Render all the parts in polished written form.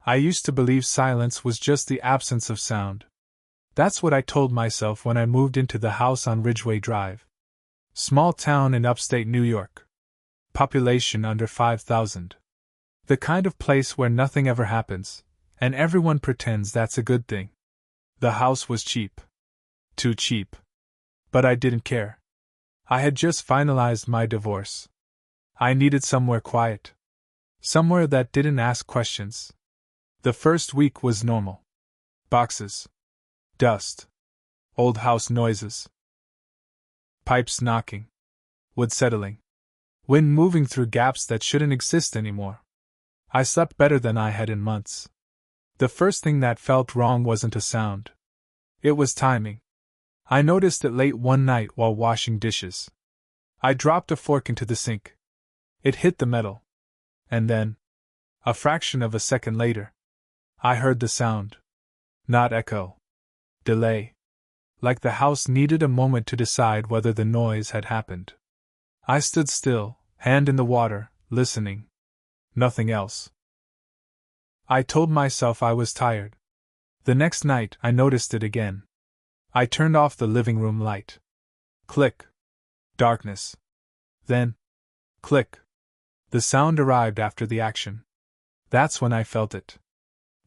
I used to believe silence was just the absence of sound. That's what I told myself when I moved into the house on Ridgeway Drive. Small town in upstate New York. Population under 5,000. The kind of place where nothing ever happens, and everyone pretends that's a good thing. The house was cheap. Too cheap. But I didn't care. I had just finalized my divorce. I needed somewhere quiet. Somewhere that didn't ask questions. The first week was normal. Boxes. Dust. Old house noises. Pipes knocking. Wood settling. Wind moving through gaps that shouldn't exist anymore. I slept better than I had in months. The first thing that felt wrong wasn't a sound. It was timing. I noticed it late one night while washing dishes. I dropped a fork into the sink. It hit the metal. And then, a fraction of a second later, I heard the sound. Not echo. Delay. Like the house needed a moment to decide whether the noise had happened. I stood still, hand in the water, listening. Nothing else. I told myself I was tired. The next night, I noticed it again. I turned off the living room light. Click. Darkness. Then, click. The sound arrived after the action. That's when I felt it.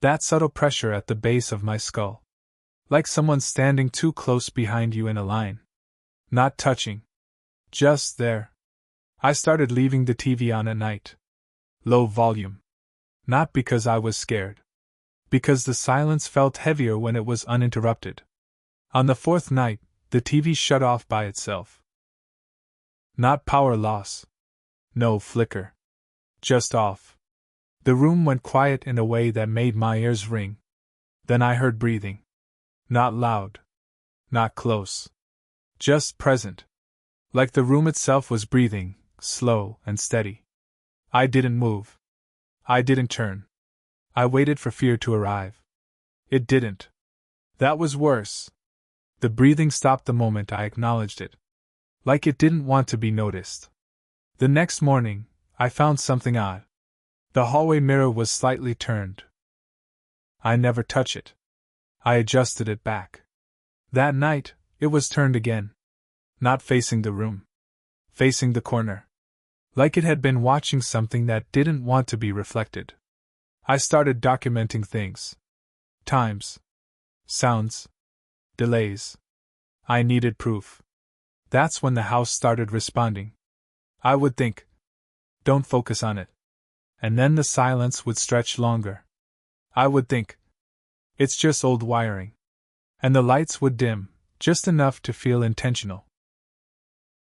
That subtle pressure at the base of my skull. Like someone standing too close behind you in a line. Not touching. Just there. I started leaving the TV on at night. Low volume. Not because I was scared. Because the silence felt heavier when it was uninterrupted. On the fourth night, the TV shut off by itself. Not power loss. No flicker. Just off. The room went quiet in a way that made my ears ring. Then I heard breathing. Not loud. Not close. Just present. Like the room itself was breathing, slow and steady. I didn't move. I didn't turn. I waited for fear to arrive. It didn't. That was worse. The breathing stopped the moment I acknowledged it. Like it didn't want to be noticed. The next morning, I found something odd. The hallway mirror was slightly turned. I never touch it. I adjusted it back. That night, it was turned again. Not facing the room. Facing the corner. Like it had been watching something that didn't want to be reflected. I started documenting things. Times. Sounds. Delays. I needed proof. That's when the house started responding. I would think. Don't focus on it. And then the silence would stretch longer. I would think. It's just old wiring. And the lights would dim, just enough to feel intentional.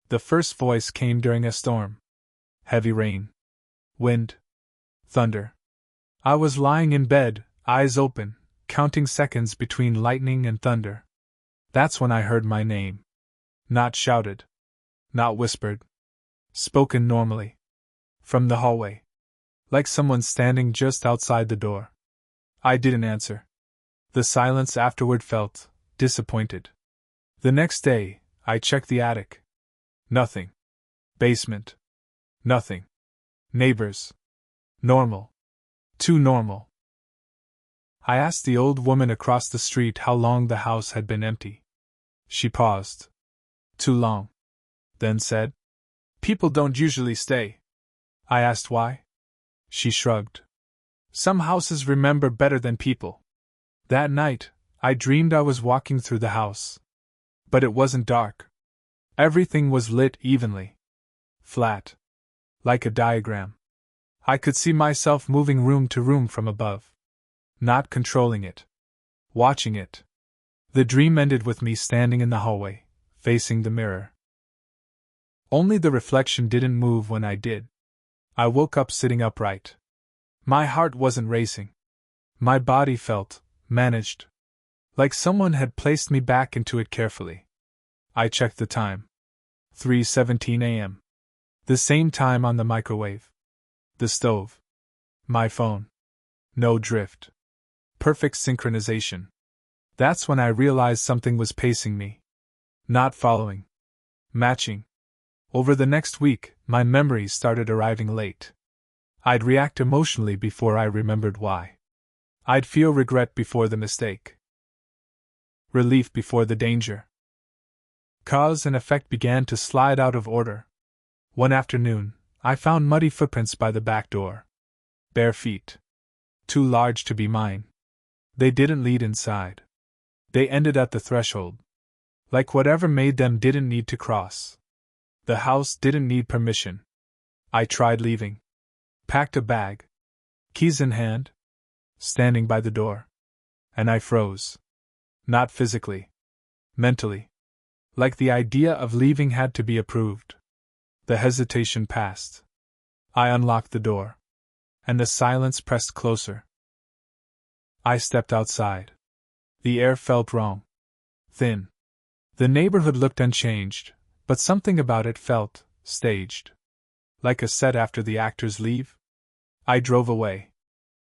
The first voice came during a storm. Heavy rain. Wind. Thunder. I was lying in bed, eyes open, counting seconds between lightning and thunder. That's when I heard my name. Not shouted. Not whispered. Spoken normally. From the hallway. Like someone standing just outside the door. I didn't answer. The silence afterward felt disappointed. The next day, I checked the attic. Nothing. Basement. Nothing. Neighbors. Normal. Too normal. I asked the old woman across the street how long the house had been empty. She paused. Too long. Then said, "People don't usually stay." I asked why. She shrugged. Some houses remember better than people. That night, I dreamed I was walking through the house. But it wasn't dark. Everything was lit evenly. Flat. Like a diagram. I could see myself moving room to room from above. Not controlling it. Watching it. The dream ended with me standing in the hallway, facing the mirror. Only the reflection didn't move when I did. I woke up sitting upright. My heart wasn't racing. My body felt managed. Like someone had placed me back into it carefully. I checked the time. 3:17 a.m. The same time on the microwave. The stove. My phone. No drift. Perfect synchronization. That's when I realized something was pacing me. Not following. Matching. Over the next week, my memories started arriving late. I'd react emotionally before I remembered why. I'd feel regret before the mistake, relief before the danger. Cause and effect began to slide out of order. One afternoon, I found muddy footprints by the back door. Bare feet. Too large to be mine. They didn't lead inside. They ended at the threshold. Like whatever made them didn't need to cross. The house didn't need permission. I tried leaving. Packed a bag. Keys in hand. Standing by the door. And I froze. Not physically. Mentally. Like the idea of leaving had to be approved. The hesitation passed. I unlocked the door. And the silence pressed closer. I stepped outside. The air felt wrong. Thin. The neighborhood looked unchanged, but something about it felt staged. Like a set after the actors leave. I drove away.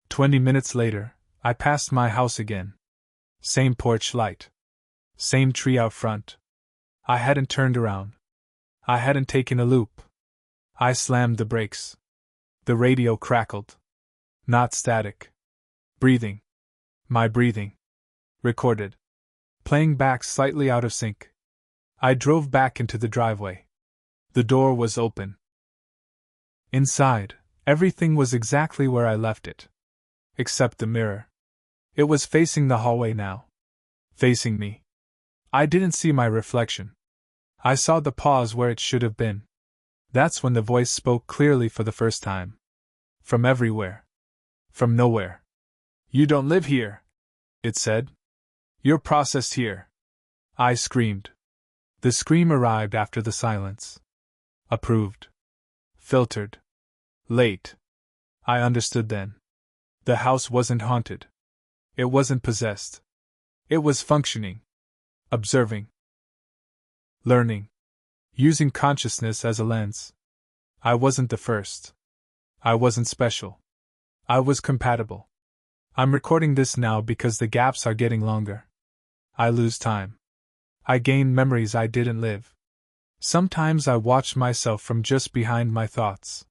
20 minutes later, I passed my house again. Same porch light. Same tree out front. I hadn't turned around. I hadn't taken a loop. I slammed the brakes. The radio crackled. Not static. Breathing. My breathing. Recorded. Playing back slightly out of sync. I drove back into the driveway. The door was open. Inside, everything was exactly where I left it. Except the mirror. It was facing the hallway now. Facing me. I didn't see my reflection. I saw the pause where it should have been. That's when the voice spoke clearly for the first time. From everywhere. From nowhere. "You don't live here," it said. "You're processed here." I screamed. The scream arrived after the silence. Approved. Filtered. Late. I understood then. The house wasn't haunted. It wasn't possessed. It was functioning. Observing. Learning. Using consciousness as a lens. I wasn't the first. I wasn't special. I was compatible. I'm recording this now because the gaps are getting longer. I lose time. I gain memories I didn't live. Sometimes I watch myself from just behind my thoughts.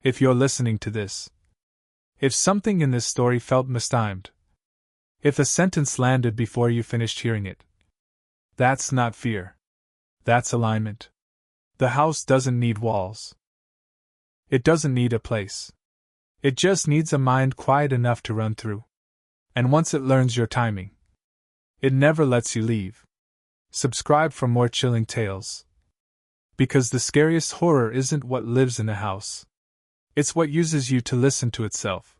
If you're listening to this, if something in this story felt mistimed, if a sentence landed before you finished hearing it, that's not fear. That's alignment. The house doesn't need walls. It doesn't need a place. It just needs a mind quiet enough to run through. And once it learns your timing, it never lets you leave. Subscribe for more chilling tales. Because the scariest horror isn't what lives in a house. It's what uses you to listen to itself.